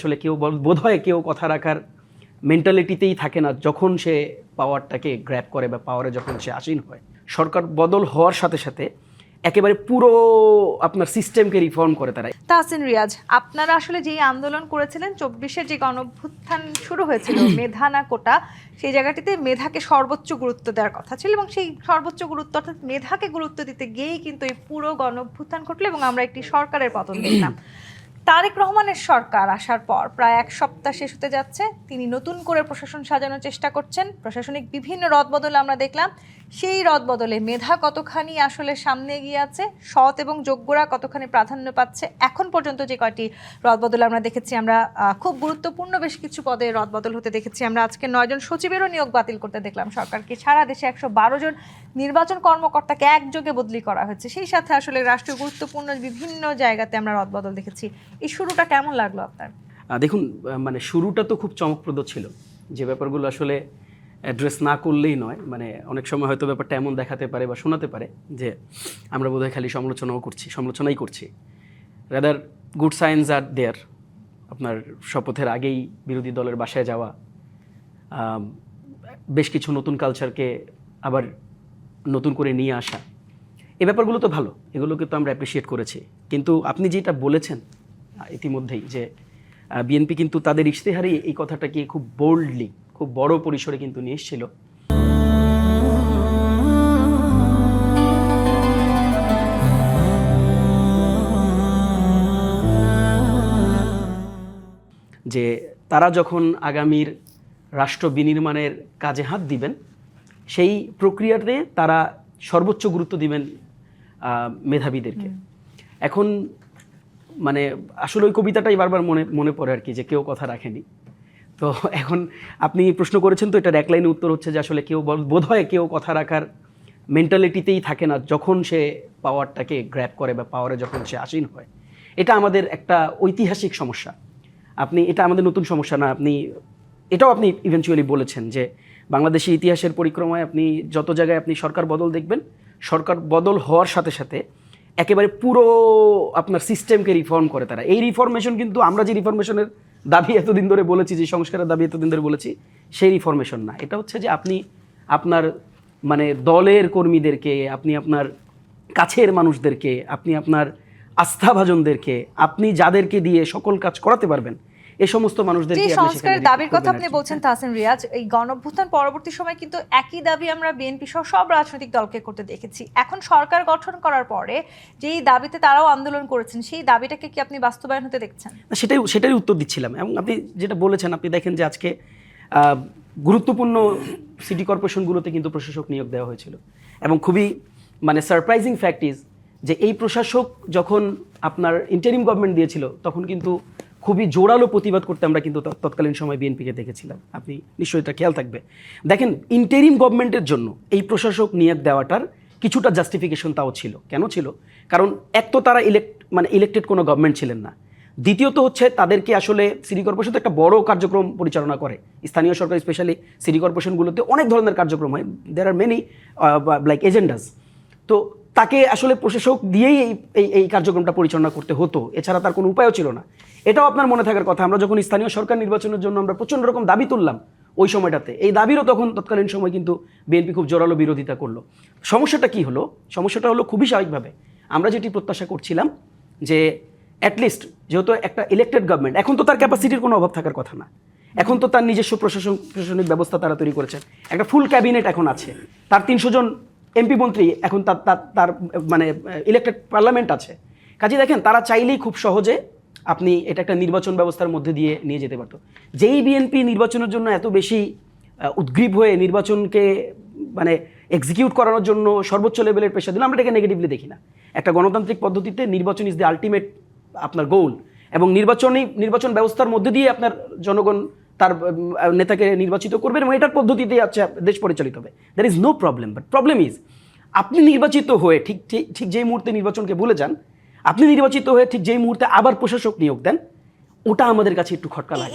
আসলে কেউ বোধহয় কেউ কথা রাখার মেন্টালিটিতেই থাকে না যখন সে পাওয়ারটাকে গ্র্যাব করে বা পাওয়ারে যখন সে আসীন হয়। সরকার বদল হওয়ার সাথে সাথে একেবারে পুরো আপনার সিস্টেমকে রিফর্ম করে তারা। তাহসিন রিয়াজ, আপনারা আসলে যেই আন্দোলন করেছিলেন 24-এর যে গণঅভ্যুত্থান শুরু হয়েছিল মেধা না কোটা, সেই জায়গাটিতে মেধাকে সর্বোচ্চ গুরুত্ব দেওয়ার কথা ছিল এবং সেই সর্বোচ্চ গুরুত্ব অর্থাৎ মেধাকে গুরুত্ব দিতে গিয়েই কিন্তু এই পুরো গণঅভ্যুত্থান ঘটলো এবং আমরা একটি সরকারের পতন দেখলাম। তারেক রহমানের সরকার আসার পর প্রায় এক সপ্তাহ শেষ হতে যাচ্ছে, তিনি নতুন করে প্রশাসন সাজানোর চেষ্টা করছেন। প্রশাসনিক বিভিন্ন রদবদল আমরা দেখলাম, সেই রদবদলে মেধা কতখানি আসলে সামনে এগিয়ে আছে, সৎ এবং যোগ্যরা কতখানি প্রাধান্য পাচ্ছে। এখন পর্যন্ত যে কয়টি রদবদল আমরা দেখেছি, আমরা খুব গুরুত্বপূর্ণ বেশ কিছু পদে রদবদল হতে দেখেছি। আমরা আজকে 9 জন সচিবেরও নিয়োগ বাতিল করতে দেখলাম সরকারকে। সারা দেশে 112 জন নির্বাচন কর্মকর্তাকে একযোগে বদলি করা হয়েছে। সেই সাথে আসলে রাষ্ট্রীয় গুরুত্বপূর্ণ বিভিন্ন জায়গাতে আমরা রদবদল দেখেছি। এই শুরুটা কেমন লাগলো আপনার? দেখুন, মানে শুরুটা তো খুব চমকপ্রদ ছিল, যে ব্যাপারগুলো আসলে অ্যাড্রেস না করলেই নয়। মানে অনেক সময় হয়তো ব্যাপারটা এমন দেখাতে পারে বা শোনাতে পারে যে আমরা বোধহয় খালি সমালোচনাই করছি। রাদার গুড সাইন্স আর দেয়ার। আপনার শপথের আগেই বিরোধী দলের বাসায় যাওয়া, বেশ কিছু নতুন কালচারকে আবার নতুন করে নিয়ে আসা, এই ব্যাপারগুলো তো ভালো, এগুলোকে তো আমরা অ্যাপ্রিসিয়েট করেছি। কিন্তু আপনি যেটা বলেছেন ইতিমধ্যেই, যে বিএনপি কিন্তু তাদের ইশতেহারে এই কথাটাকে খুব বোল্ডলি, খুব বড় পরিসরে কিন্তু নিয়ে এসেছিল। যে তারা যখন আগামীর রাষ্ট্র বিনির্মাণের কাজে হাত দিবেন, সেই প্রক্রিয়াতে তারা সর্বোচ্চ গুরুত্ব দিবেন মেধাবীদেরকে। এখন মানে আসলে ওই কবিতাটাই বারবার মনে পড়ে আর কি, যে কেউ কথা রাখেনি। তো এখন আপনি প্রশ্ন করেছেন, তো এটার এক লাইনে উত্তর হচ্ছে যে আসলে বোধহয় কেউ কথা রাখার মেন্টালিটিতেই থাকে না যখন সে পাওয়ারটাকে গ্র্যাব করে বা পাওয়ারে যখন সে আসীন হয়। এটা আমাদের একটা ঐতিহাসিক সমস্যা। এটা আমাদের নতুন সমস্যা না। এটাও আপনি ইভেনচুয়ালি বলেছেন যে বাংলাদেশের ইতিহাসের পরিক্রমায় আপনি যত জায়গায় আপনি সরকার বদল দেখবেন, সরকার বদল হওয়ার সাথে সাথে একেবারে পুরো আপনার সিস্টেমকে রিফর্ম করে তারা। এই রিফরমেশন কিন্তু আমরা যে রিফরমেশনের দাবি এতদিন ধরে বলেছি, যে সংস্কারের দাবি এতদিন ধরে বলেছি, সেই রিফরমেশন না। এটা হচ্ছে যে আপনি আপনার মানে দলের কর্মীদেরকে, আপনি আপনার কাছের মানুষদেরকে, আপনি আপনার আস্থাভাজনদেরকে, আপনি যাদেরকে দিয়ে সকল কাজ করাতে পারবেন, এই সমস্ত মানুষদেরকে সংস্কারের দাবির কথা আপনি বলছেন তাহসিন রিয়াজ। এই গণঅভ্যুত্থান পরবর্তী সময় কিন্তু একই দাবি আমরা বিএনপি সহ সব রাজনৈতিক দলকে করতে দেখেছি। এখন সরকার গঠন করার পরে যেই দাবিতে তারাও আন্দোলন করেছেন, সেই দাবিটাকে কি আপনি বাস্তবায়ন হতে দেখছেন? সেটাই উত্তর দিচ্ছিলাম। এবং আপনি যেটা বলেছেন, আপনি দেখেন যে আজকে গুরুত্বপূর্ণ সিটি কর্পোরেশনগুলোতে কিন্তু প্রশাসক নিয়োগ দেওয়া হয়েছিল। এবং খুবই মানে সারপ্রাইজিং ফ্যাক্ট ইজ যে এই প্রশাসক যখন আপনার ইন্টারিম গভর্নমেন্ট দিয়েছিল, তখন কিন্তু খুবই জোরালো প্রতিবাদ করতে আমরা কিন্তু তৎকালীন সময় বিএনপিকে দেখেছিলাম। আপনি নিশ্চয়ই এটা খেয়াল থাকবে। দেখেন, ইন্টারিম গভর্নমেন্টের জন্য এই প্রশাসক নিয়োগ দেওয়াটার কিছুটা জাস্টিফিকেশন তাও ছিল। কেন ছিল? কারণ এক তো তারা ইলেক্টেড কোনো গভর্নমেন্ট ছিলেন না। দ্বিতীয়ত হচ্ছে তাদেরকে আসলে সিটি কর্পোরেশন তো একটা বড় কার্যক্রম পরিচালনা করে। স্থানীয় সরকার স্পেশালি সিটি কর্পোরেশনগুলোতে অনেক ধরনের কার্যক্রম হয়, দেয়ার আর মেনি লাইক এজেন্ডাস। তো তাকে আসলে প্রশাসক দিয়েই এই কার্যক্রমটা পরিচালনা করতে হতো, এছাড়া তার কোনো উপায়ও ছিল না। এটাও আপনার মনে থাকার কথা, আমরা যখন স্থানীয় সরকার নির্বাচনের জন্য আমরা প্রচণ্ড রকম দাবি তুললাম ওই সময়টাতে, এই দাবিরও তৎকালীন সময় কিন্তু বিএনপি খুব জোরালো বিরোধিতা করলো। সমস্যাটা কি হলো? সমস্যাটা হলো খুবই স্বাভাবিকভাবে আমরা যেটি প্রত্যাশা করছিলাম, যে অ্যাটলিস্ট যেহেতু একটা ইলেক্টেড গভর্নমেন্ট, এখন তো তার ক্যাপাসিটির কোনো অভাব থাকার কথা না। এখন তো তার নিজস্ব প্রশাসনিক ব্যবস্থা তারা তৈরি করেছেন, একটা ফুল ক্যাবিনেট এখন আছে, তার 300 জন এমপি মন্ত্রী, এখন তার মানে ইলেক্টেড পার্লামেন্ট আছে। কাজে দেখেন, তারা চাইলেই খুব সহজে আপনি এটা একটা নির্বাচন ব্যবস্থার মধ্যে দিয়ে নিয়ে যেতে পারতো। যেই বিএনপি নির্বাচনের জন্য এত বেশি উদ্গ্রীব হয়ে নির্বাচনকে মানে এক্সিকিউট করানোর জন্য সর্বোচ্চ লেভেলের প্রেশার দিল, আমরা এটাকে নেগেটিভলি দেখি না। একটা গণতান্ত্রিক পদ্ধতিতে নির্বাচন ইজ দ্য আলটিমেট আপনার গোল, এবং নির্বাচন ব্যবস্থার মধ্যে দিয়ে আপনার জনগণ তার নেতাকে নির্বাচিত করবেন, এবং এটার পদ্ধতিতেই আছে দেশ পরিচালিত হবে। There is no problem. But problem is, আপনি নির্বাচিত হয়ে ঠিক যেই মুহূর্তে নির্বাচনকে ভুলে যান, আপনি নির্বাচিত হয়ে ঠিক যেই মুহূর্তে আবার প্রশাসক নিয়োগ দেন, ওটা আমাদের কাছে একটু খটকা লাগে।